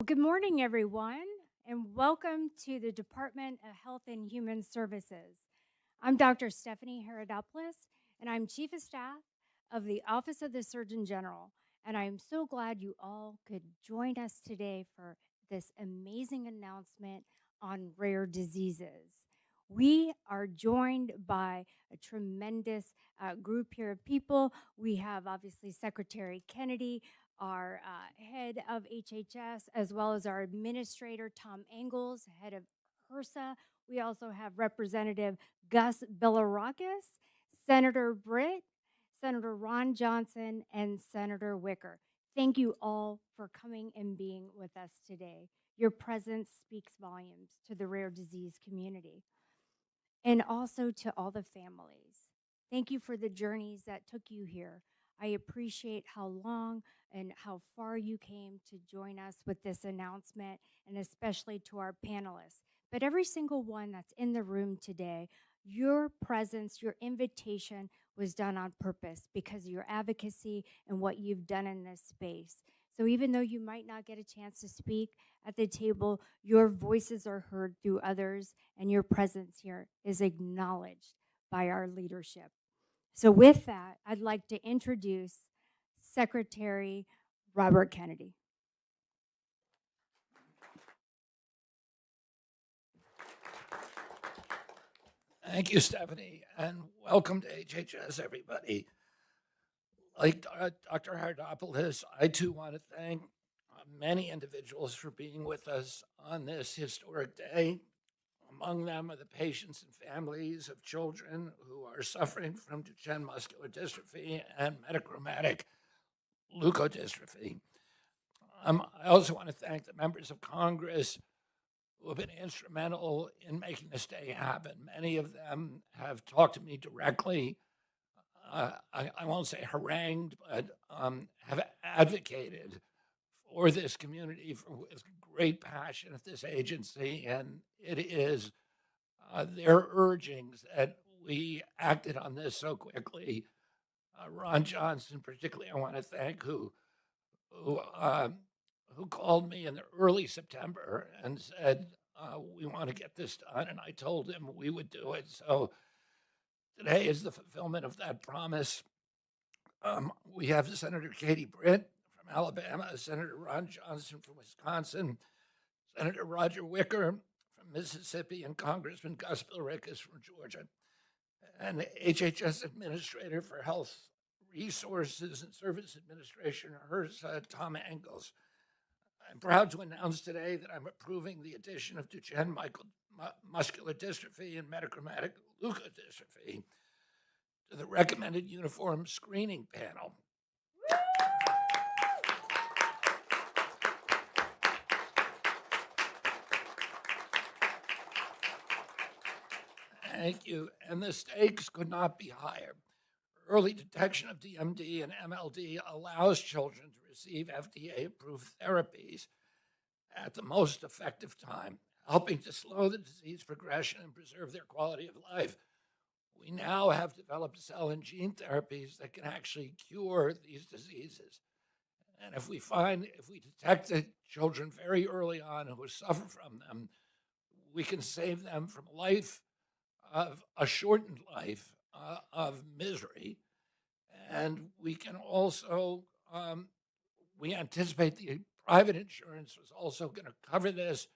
Good morning, everyone, and welcome to the Department of Health and Human Services. I'm Dr. Stephanie Herodopoulos, and I'm Chief of Staff of the Office of the Surgeon General. And I'm so glad you all could join us today for this amazing announcement on rare diseases. We are joined by a tremendous group here of people. We have obviously Secretary Kennedy, our head of HHS, as well as our administrator, Tom Engels, head of HRSA. We also have Representative Gus Bilirakis, Senator Britt, Senator Ron Johnson, and Senator Wicker. Thank you all for coming and being with us today. Your presence speaks volumes to the rare disease community and also to all the families. Thank you for the journeys that took you here. I appreciate how long and how far you came to join us with this announcement, and especially to our panelists. But every single one that's in the room today, your presence, your invitation was done on purpose because of your advocacy and what you've done in this space. So even though you might not get a chance to speak at the table, your voices are heard through others, and your presence here is acknowledged by our leadership. So with that, I'd like to introduce Secretary Robert Kennedy. Thank you, Stephanie, and welcome to HHS, everybody. Like Dr. Herodopoulos, I too want to thank many individuals for being with us on this historic day. Among them are the patients and families of children who are suffering from Duchenne muscular dystrophy and metachromatic leukodystrophy. I also want to thank the members of Congress who have been instrumental in making this day happen. Many of them have talked to me directly. I won't say harangued, but have advocated for this community with great passion at this agency. And it is their urgings that we acted on this so quickly. Ron Johnson, particularly, I want to thank, who called me in the early September and said, we want to get this done. And I told him we would do it. So today is the fulfillment of that promise. We have Senator Katie Britt from Alabama, Senator Ron Johnson from Wisconsin, Senator Roger Wicker from Mississippi, and Congressman Gus Bilirakis from Georgia, and the HHS Administrator for Health Resources and Service Administration, HRSA, Tom Engels. I'm proud to announce today that I'm approving the addition of Duchenne muscular dystrophy and metachromatic leukodystrophy to the recommended uniform screening panel. Thank you. And the stakes could not be higher. Early detection of DMD and MLD allows children to receive FDA-approved therapies at the most effective time, helping to slow the disease progression and preserve their quality of life. We now have developed cell and gene therapies that can actually cure these diseases. And if we detect the children very early on who suffer from them, we can save them from a shortened life of misery. And we can also, we anticipate the private insurance is also going to cover this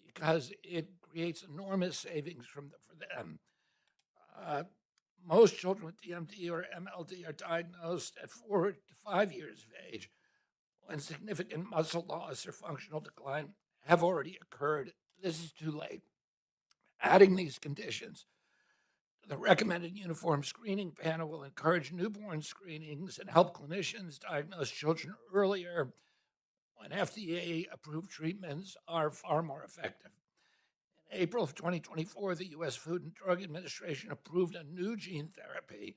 because it creates enormous savings for them. Most children with DMD or MLD are diagnosed at 4 to 5 years of age, when significant muscle loss or functional decline have already occurred. This is too late. Adding these conditions to the recommended uniform screening panel will encourage newborn screenings and help clinicians diagnose children earlier when FDA-approved treatments are far more effective. In April of 2024, the U.S. Food and Drug Administration approved a new gene therapy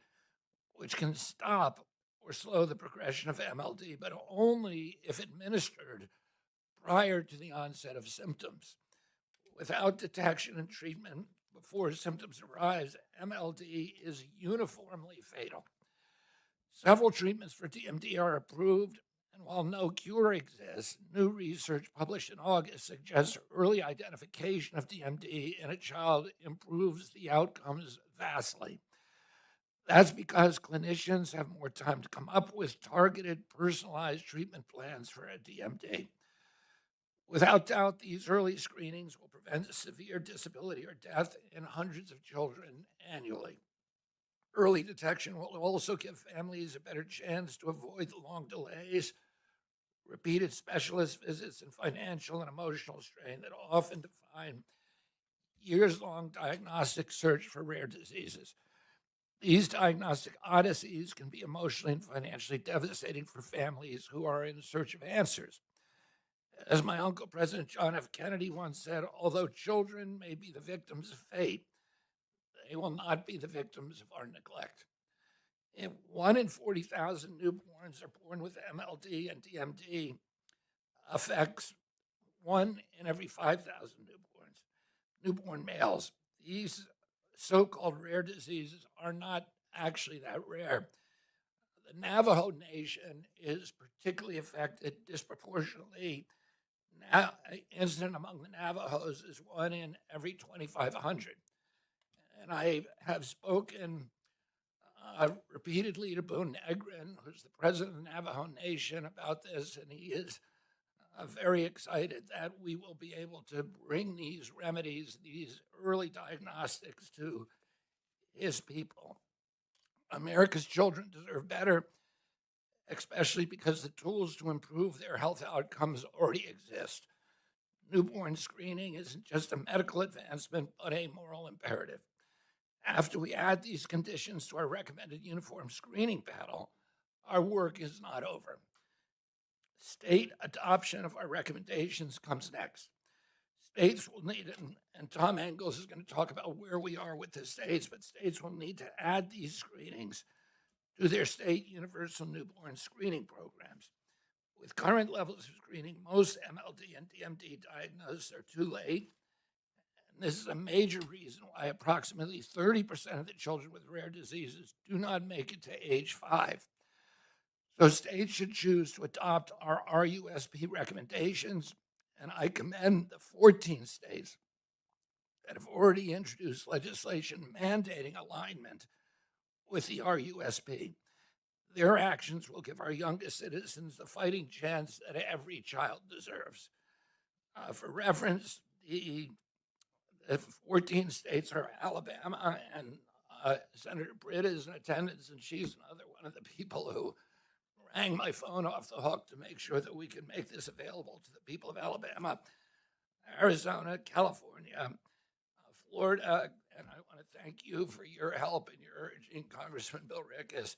which can stop or slow the progression of MLD, but only if administered prior to the onset of symptoms. Without detection and treatment before symptoms arise, MLD is uniformly fatal. Several treatments for DMD are approved, And while no cure exists, new research published in August suggests early identification of DMD in a child improves the outcomes vastly. That's because clinicians have more time to come up with targeted, personalized treatment plans for a DMD. Without doubt, these early screenings will prevent severe disability or death in hundreds of children annually. Early detection will also give families a better chance to avoid the long delays, repeated specialist visits, and financial and emotional strain that often define years-long diagnostic search for rare diseases. These diagnostic odysseys can be emotionally and financially devastating for families who are in search of answers. As my uncle, President John F. Kennedy, once said, although children may be the victims of fate, they will not be the victims of our neglect. If 1 in 40,000 newborns are born with MLD, and DMD affects 1 in every 5,000 newborn males. These so-called rare diseases are not actually that rare. The Navajo Nation is particularly affected disproportionately. Now, incident among the Navajos is 1 in every 2,500. And I have spoken repeatedly to Boone Negrin, who's the president of the Navajo Nation, about this, and he is very excited that we will be able to bring these remedies, these early diagnostics to his people. America's children deserve better, especially because the tools to improve their health outcomes already exist. Newborn screening isn't just a medical advancement, but a moral imperative. After we add these conditions to our recommended uniform screening panel, our work is not over. State adoption of our recommendations comes next. States will need, and Tom Engels is going to talk about where we are with the states, but states will need to add these screenings to their state universal newborn screening programs. With current levels of screening, most MLD and DMD diagnoses are too late. And this is a major reason why approximately 30% of the children with rare diseases do not make it to age 5. So states should choose to adopt our RUSP recommendations, and I commend the 14 states that have already introduced legislation mandating alignment with the RUSP. Their actions will give our youngest citizens the fighting chance that every child deserves. For reference, the 14 states are Alabama, and Senator Britt is in attendance, and she's another one of the people who rang my phone off the hook to make sure that we can make this available to the people of Alabama, Arizona, California, Florida, and I want to thank you for your help and your urging, Congressman Bill Rickus,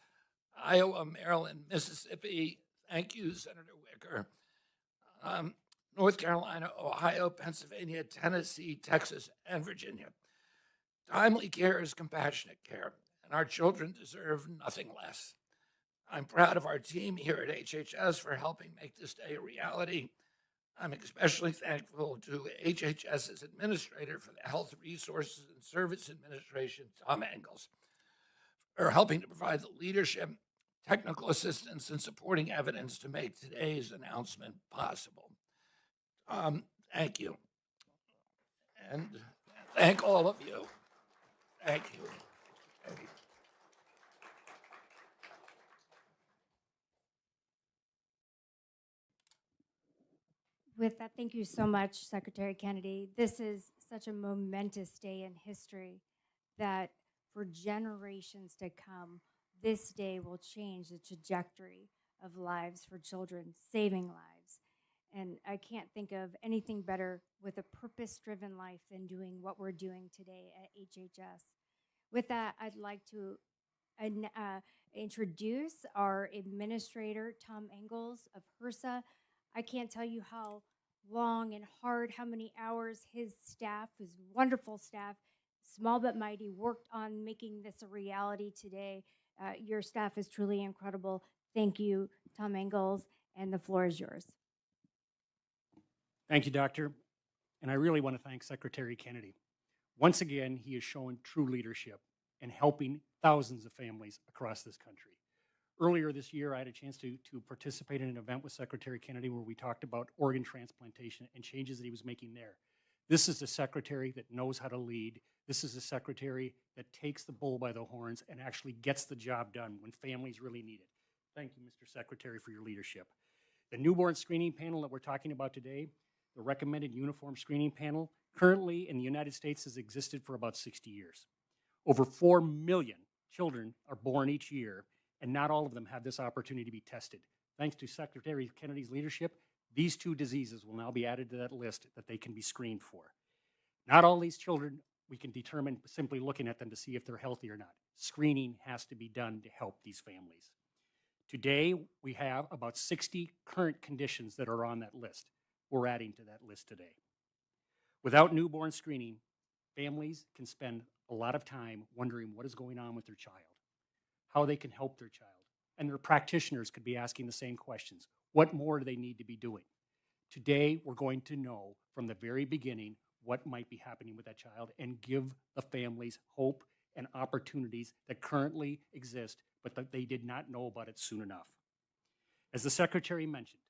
Iowa, Maryland, Mississippi, thank you, Senator Wicker, North Carolina, Ohio, Pennsylvania, Tennessee, Texas, and Virginia. Timely care is compassionate care, and our children deserve nothing less. I'm proud of our team here at HHS for helping make this day a reality. I'm especially thankful to HHS's administrator for the Health Resources and Service Administration, Tom Engels, for helping to provide the leadership, technical assistance, and supporting evidence to make today's announcement possible. Thank you. And thank all of you. Thank you. Thank you. With that, thank you so much, Secretary Kennedy. This is such a momentous day in history that for generations to come, this day will change the trajectory of lives for children, saving lives. And I can't think of anything better with a purpose-driven life than doing what we're doing today at HHS. With that, I'd like to introduce our administrator, Tom Engels of HRSA. I can't tell you how long and hard, how many hours his staff, his wonderful staff, small but mighty, worked on making this a reality today. Your staff is truly incredible. Thank you, Tom Engels, and the floor is yours. Thank you, Doctor. And I really want to thank Secretary Kennedy. Once again, he has shown true leadership in helping thousands of families across this country. Earlier this year, I had a chance to participate in an event with Secretary Kennedy where we talked about organ transplantation and changes that he was making there. This is a secretary that knows how to lead. This is a secretary that takes the bull by the horns and actually gets the job done when families really need it. Thank you, Mr. Secretary, for your leadership. The newborn screening panel that we're talking about today, the recommended uniform screening panel, currently in the United States has existed for about 60 years. Over 4 million children are born each year, and not all of them have this opportunity to be tested. Thanks to Secretary Kennedy's leadership, these 2 diseases will now be added to that list that they can be screened for. Not all these children we can determine simply looking at them to see if they're healthy or not. Screening has to be done to help these families. Today, we have about 60 current conditions that are on that list. We're adding to that list today. Without newborn screening, families can spend a lot of time wondering what is going on with their child, how they can help their child, and their practitioners could be asking the same questions. What more do they need to be doing? Today, we're going to know from the very beginning what might be happening with that child and give the families hope and opportunities that currently exist, but that they did not know about it soon enough. As the Secretary mentioned,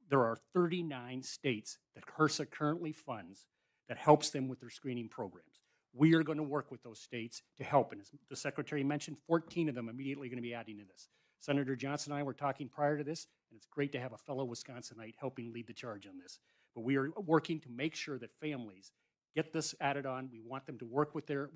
there are 39 states that HRSA currently funds that helps them with their screening programs. We are going to work with those states to help. And as the Secretary mentioned, 14 of them immediately going to be adding to this. Senator Johnson and I were talking prior to this, and it's great to have a fellow Wisconsinite helping lead the charge on this. But we are working to make sure that families get this added on. We want them to work with their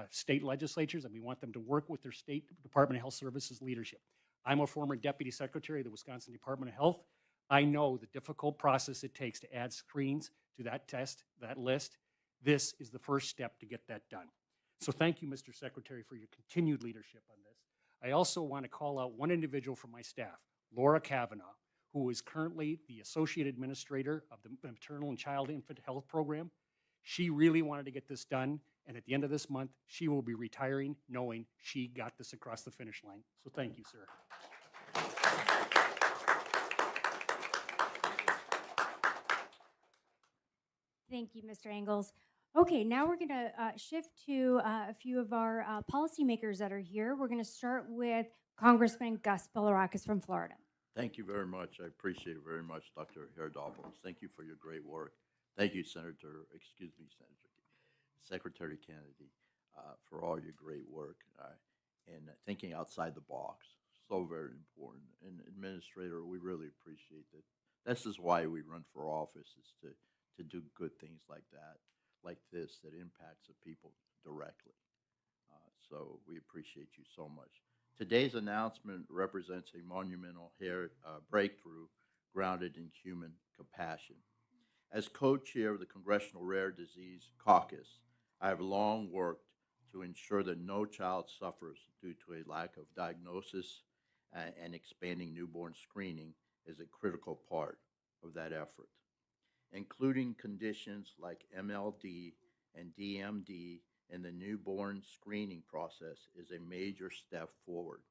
state legislatures, and we want them to work with their state Department of Health Services leadership. I'm a former deputy secretary of the Wisconsin Department of Health. I know the difficult process it takes to add screens to that test, that list. This is the first step to get that done. So thank you, Mr. Secretary, for your continued leadership on this. I also want to call out one individual from my staff, Laura Kavanaugh, who is currently the Associate Administrator of the Maternal and Child Infant Health Program. She really wanted to get this done, and at the end of this month, she will be retiring knowing she got this across the finish line. So thank you, sir. Thank you, Mr. Engels. Okay, now we're going to shift to a few of our policymakers that are here. We're going to start with Congressman Gus Bilirakis from Florida. Thank you very much. I appreciate it very much, Dr. Herodopoulos. Thank you for your great work. Thank you, Secretary Kennedy, for all your great work and thinking outside the box. So very important. And Administrator, we really appreciate that. This is why we run for office, is to do good things like that, like this, that impacts the people directly. So we appreciate you so much. Today's announcement represents a monumental breakthrough grounded in human compassion. As co-chair of the Congressional Rare Disease Caucus, I have long worked to ensure that no child suffers due to a lack of diagnosis, and expanding newborn screening is a critical part of that effort. Including conditions like MLD and DMD in the newborn screening process is a major step forward.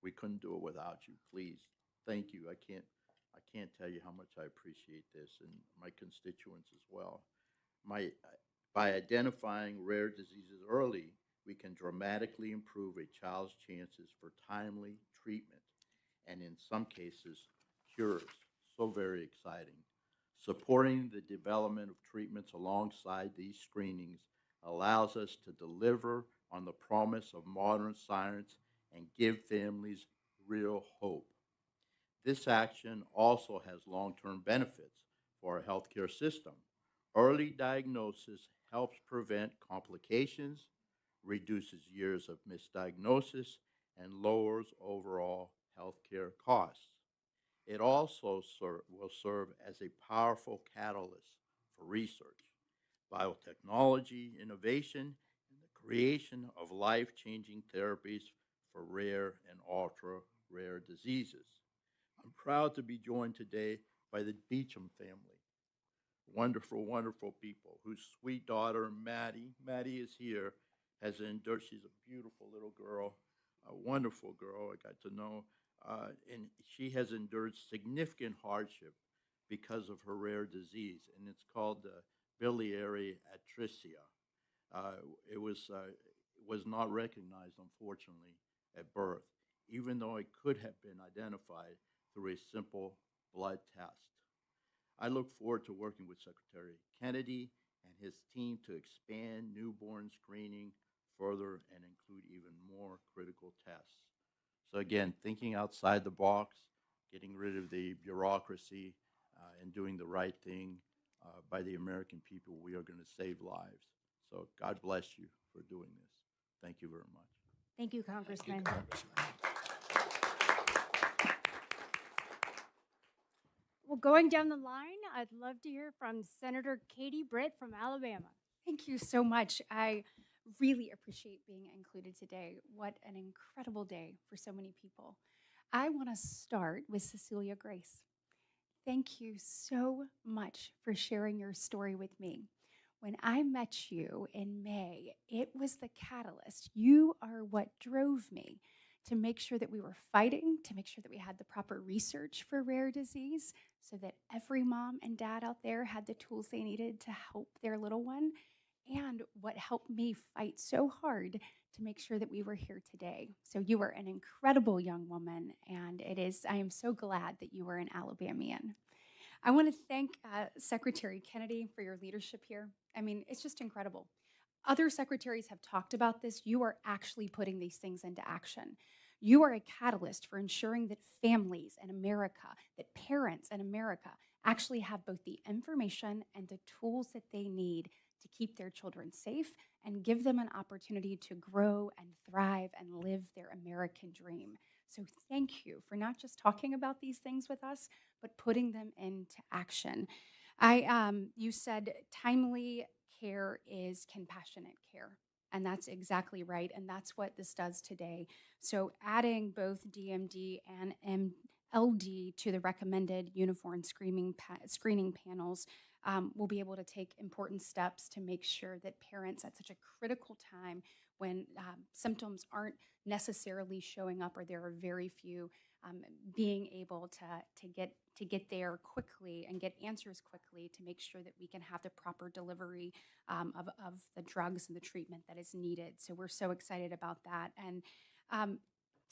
We couldn't do it without you. Please, thank you. I can't tell you how much I appreciate this, and my constituents as well. By identifying rare diseases early, we can dramatically improve a child's chances for timely treatment and, in some cases, cures. So very exciting. Supporting the development of treatments alongside these screenings allows us to deliver on the promise of modern science and give families real hope. This action also has long-term benefits for our healthcare system. Early diagnosis helps prevent complications, reduces years of misdiagnosis, and lowers overall healthcare costs. It also will serve as a powerful catalyst for research, biotechnology, innovation, and the creation of life-changing therapies for rare and ultra-rare diseases. I'm proud to be joined today by the Beecham family. Wonderful, wonderful people whose sweet daughter, Maddie is here, has endured. She's a beautiful little girl, a wonderful girl I got to know. And she has endured significant hardship because of her rare disease, and it's called biliary atresia. It was not recognized, unfortunately, at birth, even though it could have been identified through a simple blood test. I look forward to working with Secretary Kennedy and his team to expand newborn screening further and include even more critical tests. So again, thinking outside the box, getting rid of the bureaucracy, and doing the right thing by the American people, we are going to save lives. So God bless you for doing this. Thank you very much. Thank you, Thank you, Congressman. Congressman. Well, going down the line, I'd love to hear from Senator Katie Britt from Alabama. Thank you so much. I really appreciate being included today. What an incredible day for so many people. I want to start with Cecilia Grace. Thank you so much for sharing your story with me. When I met you in May, it was the catalyst. You are what drove me to make sure that we were fighting, to make sure that we had the proper research for rare disease, so that every mom and dad out there had the tools they needed to help their little one, and what helped me fight so hard to make sure that we were here today. So you are an incredible young woman, and I am so glad that you are an Alabamian. I want to thank Secretary Kennedy for your leadership here. I mean, it's just incredible. Other secretaries have talked about this. You are actually putting these things into action. You are a catalyst for ensuring that families in America, that parents in America actually have both the information and the tools that they need to keep their children safe and give them an opportunity to grow and thrive and live their American dream. So thank you for not just talking about these things with us, but putting them into action. You said timely care is compassionate care. And that's exactly right. And that's what this does today. So adding both DMD and MLD to the recommended uniform screening panels will be able to take important steps to make sure that parents at such a critical time when symptoms aren't necessarily showing up or there are very few, being able to get there quickly and get answers quickly to make sure that we can have the proper delivery of the drugs and the treatment that is needed. So we're so excited about that. And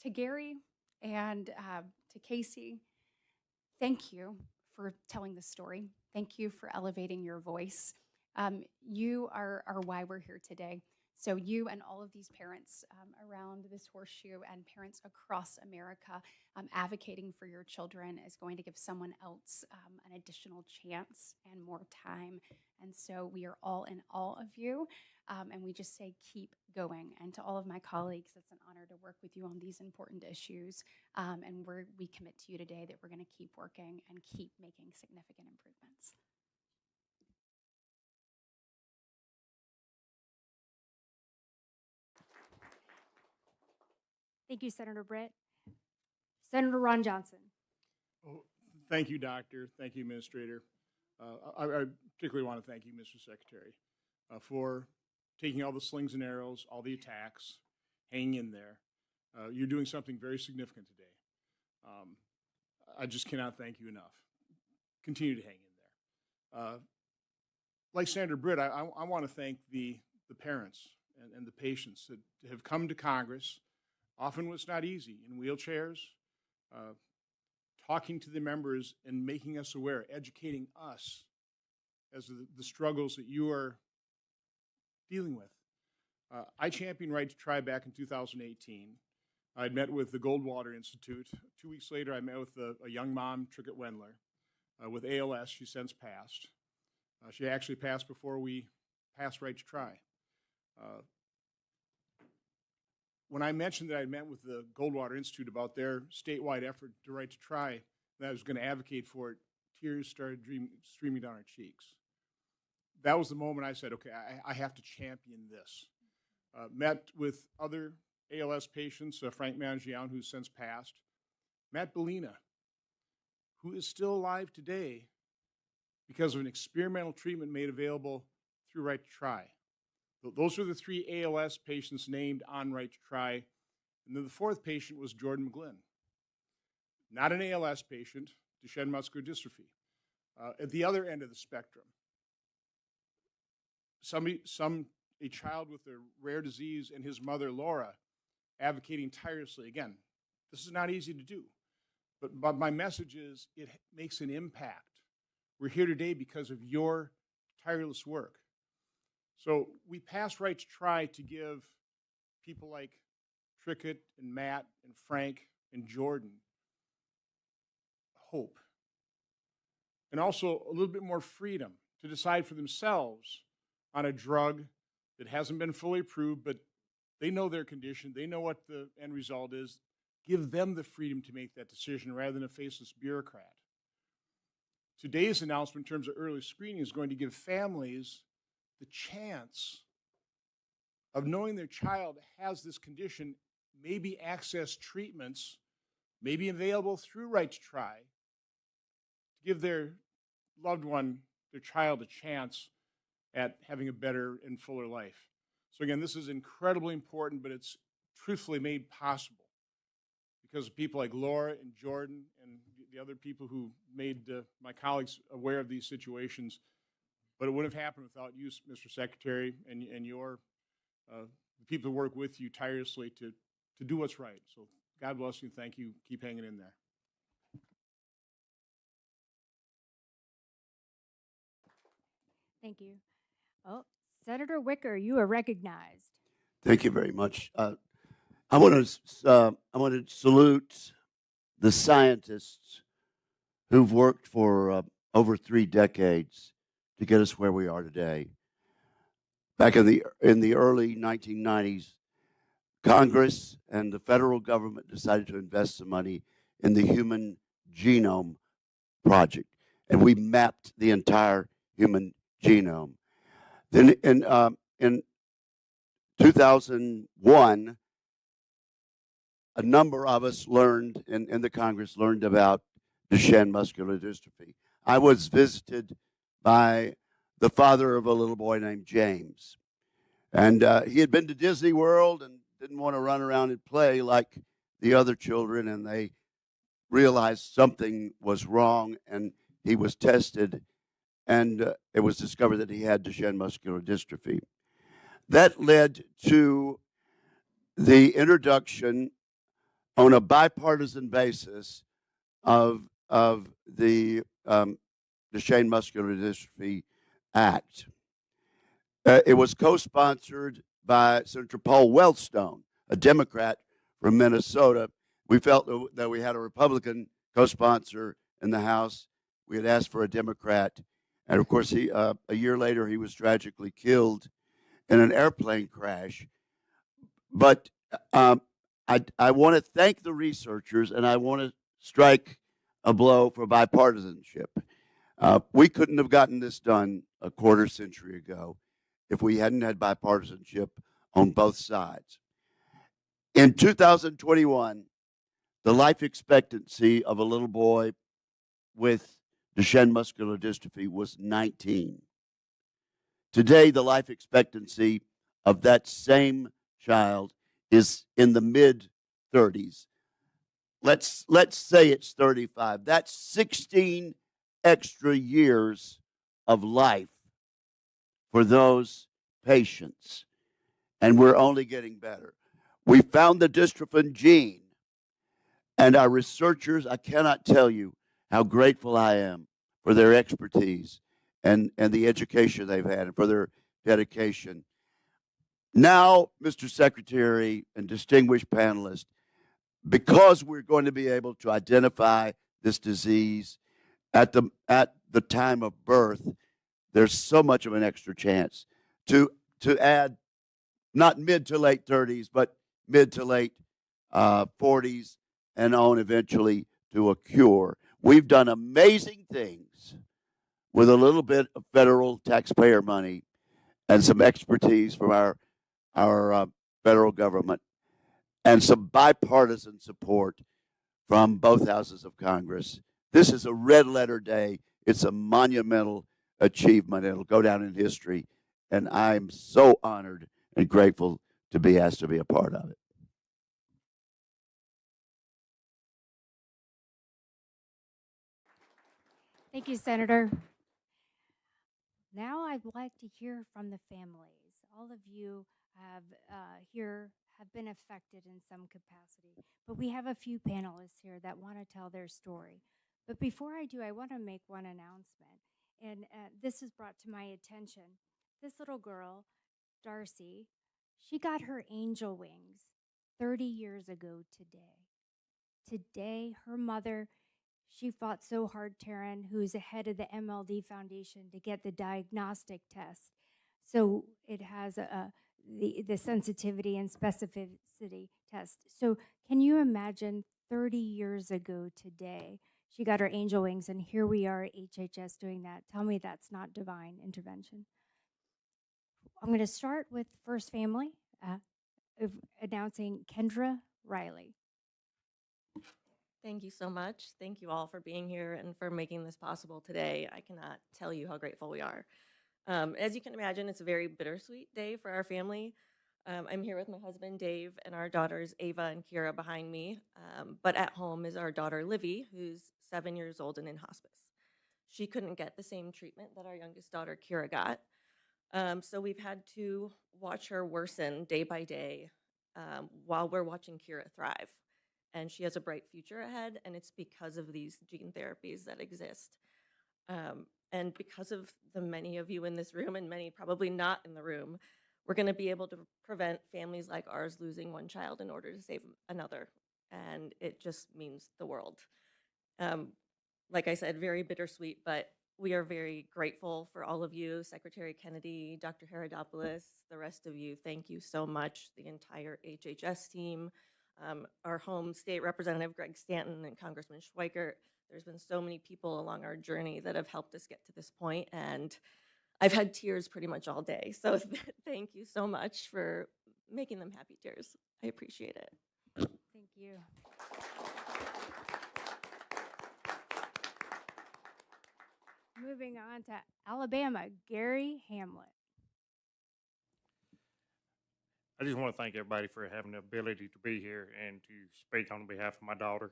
to Gary and to Casey, thank you for telling the story. Thank you for elevating your voice. You are why we're here today. So you and all of these parents around this horseshoe and parents across America advocating for your children is going to give someone else an additional chance and more time. And so we are all in awe of you. And we just say, keep going. And to all of my colleagues, it's an honor to work with you on these important issues. And we commit to you today that we're going to keep working and keep making significant improvements. Thank you, Senator Britt. Senator Ron Johnson. Oh, thank you, Doctor. Thank you, Administrator. I particularly want to thank you, Mr. Secretary, for taking all the slings and arrows, all the attacks, hanging in there. You're doing something very significant today. I just cannot thank you enough. Continue to hang in there. Like Senator Britt, I want to thank the parents and the patients that have come to Congress. Often it's not easy in wheelchairs, talking to the members and making us aware, educating us as the struggles that you are dealing with. I championed Right to Try back in 2018. I'd met with the Goldwater Institute. 2 weeks later, I met with a young mom, Trickett Wendler, with ALS. She since passed. She actually passed before we passed Right to Try. When I mentioned that I met with the Goldwater Institute about their statewide effort to Right to Try, that I was going to advocate for it, tears started streaming down our cheeks. That was the moment I said, okay, I have to champion this. Met with other ALS patients, Frank Mangione, who's since passed, Matt Bellina, who is still alive today because of an experimental treatment made available through Right to Try. Those are the 3 ALS patients named on Right to Try. And then the 4th patient was Jordan McGlynn. Not an ALS patient, Duchenne muscular dystrophy. At the other end of the spectrum, a child with a rare disease and his mother, Laura, advocating tirelessly, again, This is not easy to do. But my message is it makes an impact. We're here today because of your tireless work. So we passed Right to Try to give people like Trickett and Matt and Frank and Jordan hope. And also a little bit more freedom to decide for themselves on a drug that hasn't been fully approved, but they know their condition, they know what the end result is. Give them the freedom to make that decision rather than a faceless bureaucrat. Today's announcement in terms of early screening is going to give families the chance of knowing their child has this condition, maybe access treatments, maybe available through Right to Try, to give their loved one, their child, a chance at having a better and fuller life. So again, this is incredibly important, but it's truthfully made possible because of people like Laura and Jordan and the other people who made my colleagues aware of these situations. But it wouldn't have happened without you, Mr. Secretary, and your the people who work with you tirelessly to do what's right. So God bless you and thank you. Keep hanging in there. Thank you. Oh, Senator Wicker, you are recognized. Thank you very much. I want to salute the scientists who've worked for over 3 decades to get us where we are today. Back in the early 1990s, Congress and the federal government decided to invest some money in the Human Genome Project, and we mapped the entire human genome. Then in 2001, a number of us learned, in the Congress, learned about Duchenne muscular dystrophy. I was visited by the father of a little boy named James. And he had been to Disney World and didn't want to run around and play like the other children, and they realized something was wrong, and he was tested, and it was discovered that he had Duchenne muscular dystrophy. That led to the introduction on a bipartisan basis of the Duchenne Muscular Dystrophy Act. It was co-sponsored by Senator Paul Wellstone, a Democrat from Minnesota. We felt that we had a Republican co-sponsor in the House. We had asked for a Democrat. And of course, a year later, he was tragically killed in an airplane crash. But I want to thank the researchers, and I want to strike a blow for bipartisanship. We couldn't have gotten this done a quarter century ago if we hadn't had bipartisanship on both sides. In 2021, the life expectancy of a little boy with Duchenne muscular dystrophy was 19. Today, the life expectancy of that same child is in the mid-30s. Let's say it's 35. That's 16 extra years of life for those patients, and we're only getting better. We found the dystrophin gene, and our researchers, I cannot tell you how grateful I am for their expertise and the education they've had and for their dedication. Now, Mr. Secretary and distinguished panelists, because we're going to be able to identify this disease at the time of birth, there's so much of an extra chance to add not mid to late 30s, but mid to late 40s and on eventually to a cure. We've done amazing things with a little bit of federal taxpayer money and some expertise from our federal government and some bipartisan support from both houses of Congress. This is a red letter day. It's a monumental achievement. It'll go down in history, and I'm so honored and grateful to be asked to be a part of it. Thank you, Senator. Now I'd like to hear from the families. All of you have here have been affected in some capacity. But we have a few panelists here that want to tell their story. But before I do, I want to make one announcement. And this is brought to my attention. This little girl, Darcy, she got her angel wings 30 years ago today. Today, her mother, she fought so hard, Taryn, who's the head of the MLD Foundation, to get the diagnostic test. So it has the sensitivity and specificity test. So can you imagine 30 years ago today, she got her angel wings, and here we are at HHS doing that. Tell me that's not divine intervention. I'm going to start with First Family, of announcing Kendra Riley. Thank you so much. Thank you all for being here and for making this possible today. I cannot tell you how grateful we are. As you can imagine, it's a very bittersweet day for our family. I'm here with my husband, Dave, and our daughters, Ava and Kira, behind me. But at home is our daughter, Livy, who's 7 years old and in hospice. She couldn't get the same treatment that our youngest daughter, Kira, got. So we've had to watch her worsen day by day while we're watching Kira thrive. And she has a bright future ahead, and it's because of these gene therapies that exist. And because of the many of you in this room and many probably not in the room, we're going to be able to prevent families like ours losing one child in order to save another. And it just means the world. Like I said, very bittersweet, but we are very grateful for all of you, Secretary Kennedy, Dr. Herodopoulos, the rest of you. Thank you so much, the entire HHS team, our home state representative, Greg Stanton, and Congressman Schweikert. There's been so many people along our journey that have helped us get to this point, and I've had tears pretty much all day. So thank you so much for making them happy tears. I appreciate it. Thank you. Moving on to Alabama, Gary Hamlet. I just want to thank everybody for having the ability to be here and to speak on behalf of my daughter.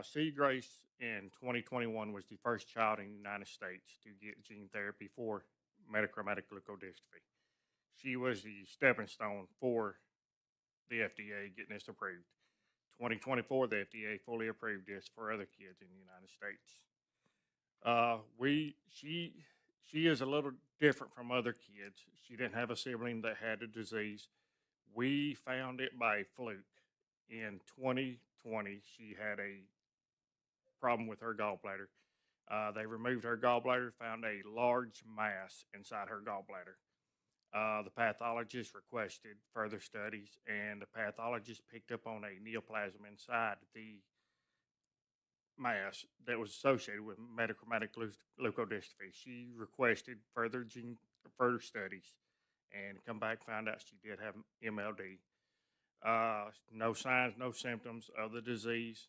C. Grace in 2021 was the first child in the United States to get gene therapy for metachromatic leukodystrophy. She was the stepping stone for the FDA getting this approved. 2024, the FDA fully approved this for other kids in the United States. She is a little different from other kids. She didn't have a sibling that had the disease. We found it by fluke. In 2020, she had a problem with her gallbladder. They removed her gallbladder, found a large mass inside her gallbladder. The pathologist requested further studies, and the pathologist picked up on a neoplasm inside the mass that was associated with metachromatic leukodystrophy. She requested further studies and come back, found out she did have MLD. No signs, no symptoms of the disease.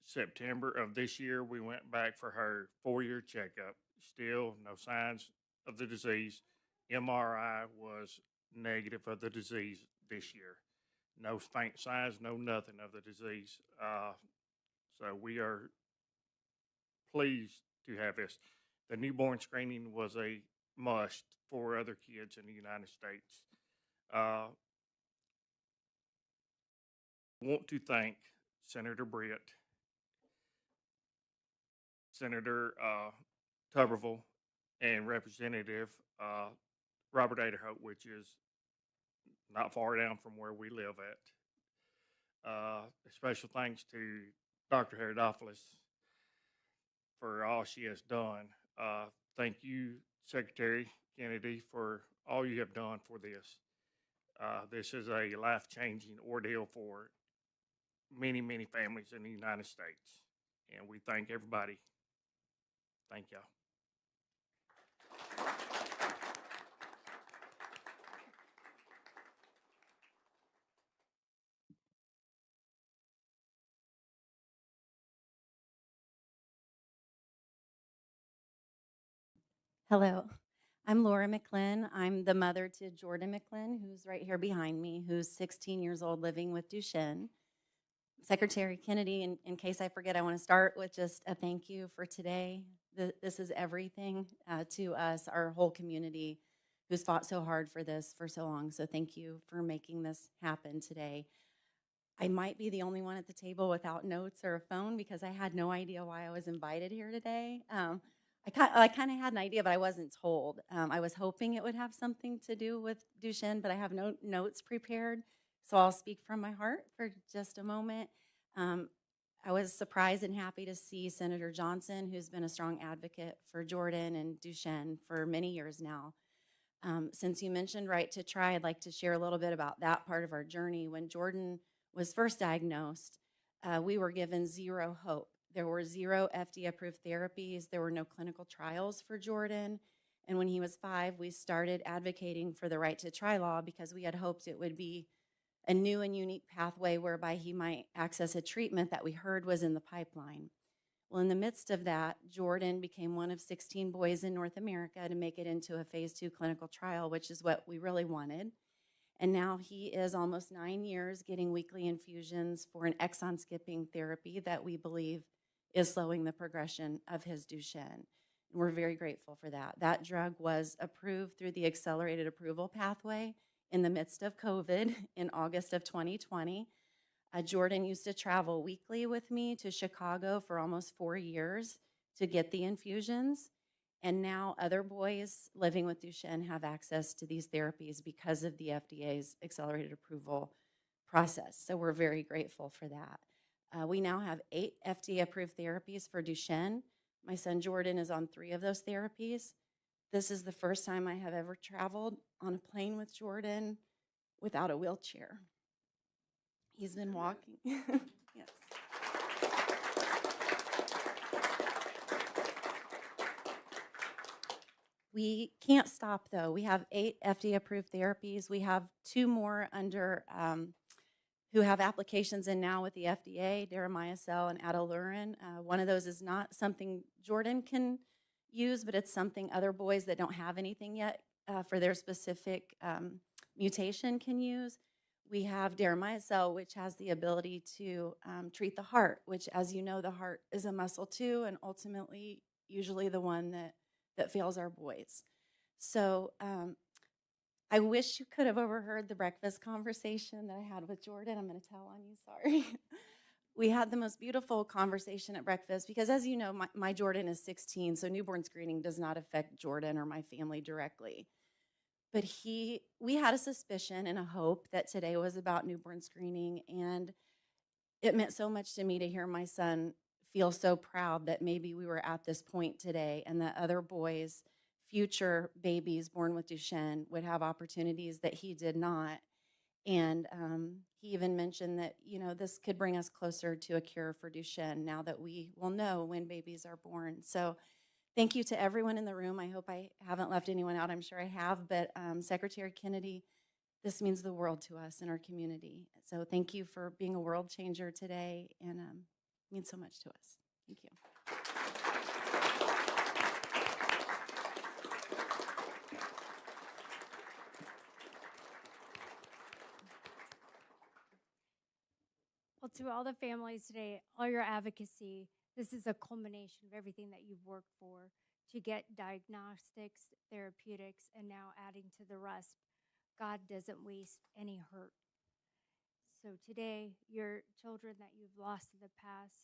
September of this year, we went back for her 4-year checkup. Still no signs of the disease. MRI was negative of the disease this year. No faint signs, no nothing of the disease. So we are pleased to have this. The newborn screening was a must for other kids in the United States. I want to thank Senator Britt, Senator Tuberville, and Representative Robert Aderholt, which is not far down from where we live at. A special thanks to Dr. Herodopoulos for all she has done. Thank you, Secretary Kennedy, for all you have done for this. This is a life-changing ordeal for many, many families in the United States. And we thank everybody. Thank y'all. Hello, I'm Laura McLinn. I'm the mother to Jordan McLinn, who's right here behind me, who's 16 years old living with Duchenne. Secretary Kennedy, in case I forget, I want to start with just a thank you for today. This is everything to us, our whole community who's fought so hard for this for so long. So thank you for making this happen today. I might be the only one at the table without notes or a phone because I had no idea why I was invited here today. I kind of had an idea, but I wasn't told. I was hoping it would have something to do with Duchenne, but I have no notes prepared. So I'll speak from my heart for just a moment. I was surprised and happy to see Senator Johnson, who's been a strong advocate for Jordan and Duchenne for many years now. Since you mentioned Right to Try, I'd like to share a little bit about that part of our journey. When Jordan was first diagnosed, we were given zero hope. There were 0 FDA-approved therapies. There were no clinical trials for Jordan. And when he was 5, we started advocating for the Right to Try law because we had hoped it would be a new and unique pathway whereby he might access a treatment that we heard was in the pipeline. Well, in the midst of that, Jordan became one of 16 boys in North America to make it into a phase 2 clinical trial, which is what we really wanted. And now he is almost 9 years getting weekly infusions for an exon skipping therapy that we believe is slowing the progression of his Duchenne. And we're very grateful for that. That drug was approved through the accelerated approval pathway in the midst of COVID in August of 2020. Jordan used to travel weekly with me to Chicago for almost 4 years to get the infusions. And now other boys living with Duchenne have access to these therapies because of the FDA's accelerated approval process. So we're very grateful for that. We now have 8 FDA-approved therapies for Duchenne. My son Jordan is on 3 of those therapies. This is the first time I have ever traveled on a plane with Jordan without a wheelchair. He's been walking. Yes. We can't stop, though. We have 8 FDA-approved therapies. We have 2 more under who have applications in now with the FDA, deramiocel and adalurin. One of those is not something Jordan can use, but it's something other boys that don't have anything yet for their specific mutation can use. We have deramiocel, which has the ability to treat the heart, which, as you know, the heart is a muscle too, and ultimately usually the one that fails our boys. So I wish you could have overheard the breakfast conversation that I had with Jordan. I'm going to tell on you, sorry. We had the most beautiful conversation at breakfast because, as you know, my Jordan is 16, so newborn screening does not affect Jordan or my family directly. But we had a suspicion and a hope that today was about newborn screening, and it meant so much to me to hear my son feel so proud that maybe we were at this point today and that other boys, future babies born with Duchenne, would have opportunities that he did not. And he even mentioned that, you know, this could bring us closer to a cure for Duchenne now that we will know when babies are born. So thank you to everyone in the room. I hope I haven't left anyone out. I'm sure I have, but Secretary Kennedy, this means the world to us in our community. So thank you for being a world changer today, and means so much to us. Thank you. Well, to all the families today, all your advocacy, this is a culmination of everything that you've worked for to get diagnostics, therapeutics, and now adding to the rest. God doesn't waste any hurt. So today, your children that you've lost in the past,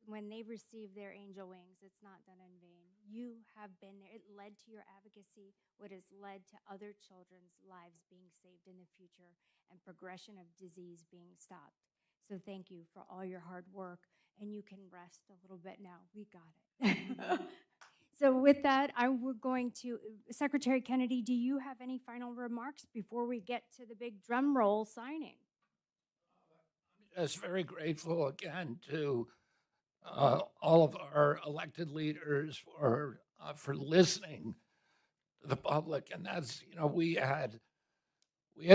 when they receive their angel wings, it's not done in vain. You have been there. It led to your advocacy, what has led to other children's lives being saved in the future and progression of disease being stopped. So thank you for all your hard work, and you can rest a little bit now. We got it. So with that, we're going to, Secretary Kennedy, do you have any final remarks before we get to the big drum roll signing? I'm just very grateful again to all of our elected leaders for listening to the public. And that's, you know, we had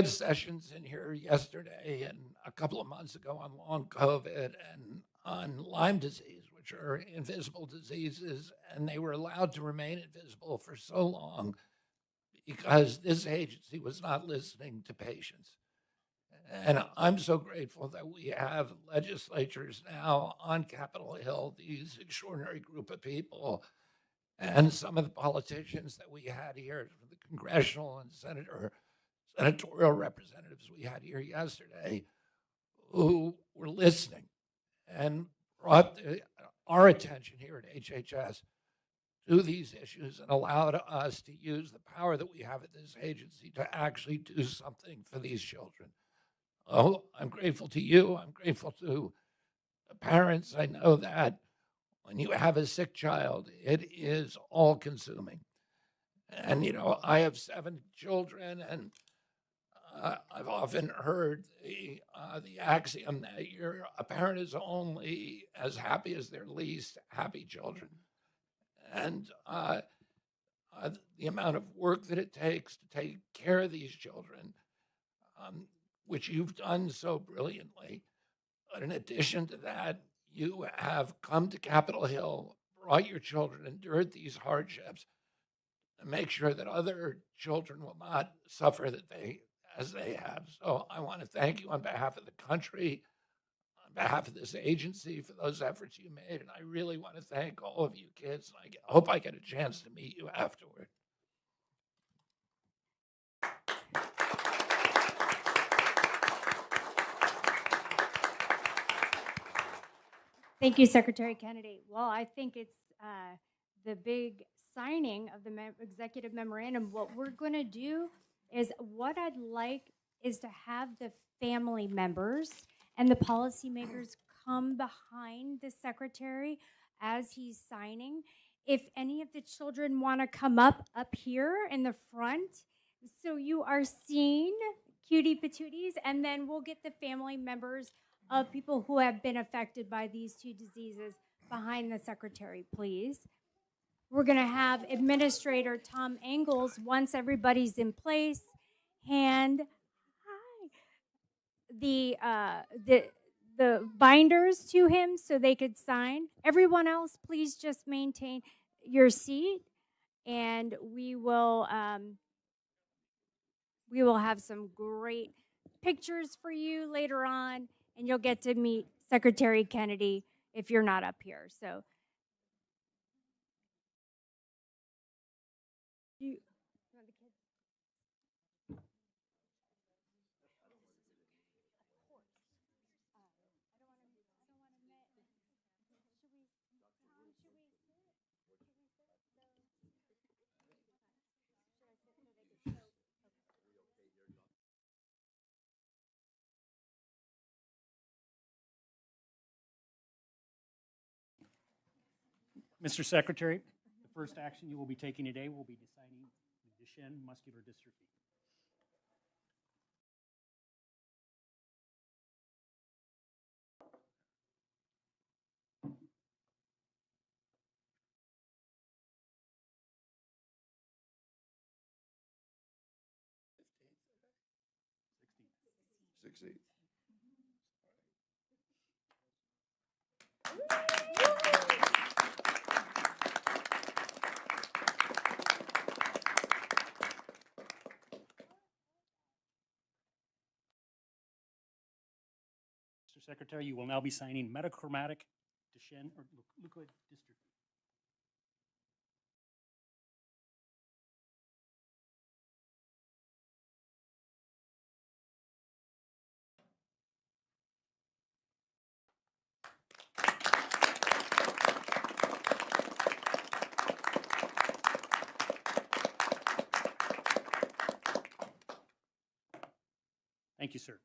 sessions in here yesterday and a couple of months ago on long COVID and on Lyme disease, which are invisible diseases, and they were allowed to remain invisible for so long because this agency was not listening to patients. And I'm so grateful that we have legislatures now on Capitol Hill, these extraordinary group of people. and some of the politicians that we had here, the congressional and senatorial representatives we had here yesterday, who were listening and brought our attention here at HHS to these issues and allowed us to use the power that we have at this agency to actually do something for these children. Oh, I'm grateful to you. I'm grateful to the parents. I know that when you have a sick child, it is all consuming. And, you know, I have 7 children, and I've often heard the axiom that a parent is only as happy as their least happy children. And the amount of work that it takes to take care of these children, which you've done so brilliantly. But in addition to that, you have come to Capitol Hill, brought your children, endured these hardships, and make sure that other children will not suffer as they have. So I want to thank you on behalf of the country, on behalf of this agency, for those efforts you made. And I really want to thank all of you kids. I hope I get a chance to meet you afterward. Thank you, Secretary Kennedy. Well, I think it's the big signing of the executive memorandum. What we're going to do is what I'd like is to have the family members and the policymakers come behind the secretary as he's signing. If any of the children want to come up here in the front, so you are seen, cutie patooties, and then we'll get the family members of people who have been affected by these 2 diseases behind the secretary, please. We're going to have Administrator Tom Engels, once everybody's in place, hand the binders to him so they could sign. Everyone else, please just maintain your seat, and we will have some great pictures for you later on, and you'll get to meet Secretary Kennedy if you're not up here. So you want the kids? Mr. Secretary, the first action you will be taking today will be deciding the Duchenne muscular dystrophy. Succeed. Mr. Secretary, you will now be signing metachromatic Duchenne or leukoid dystrophy. Thank you, sir.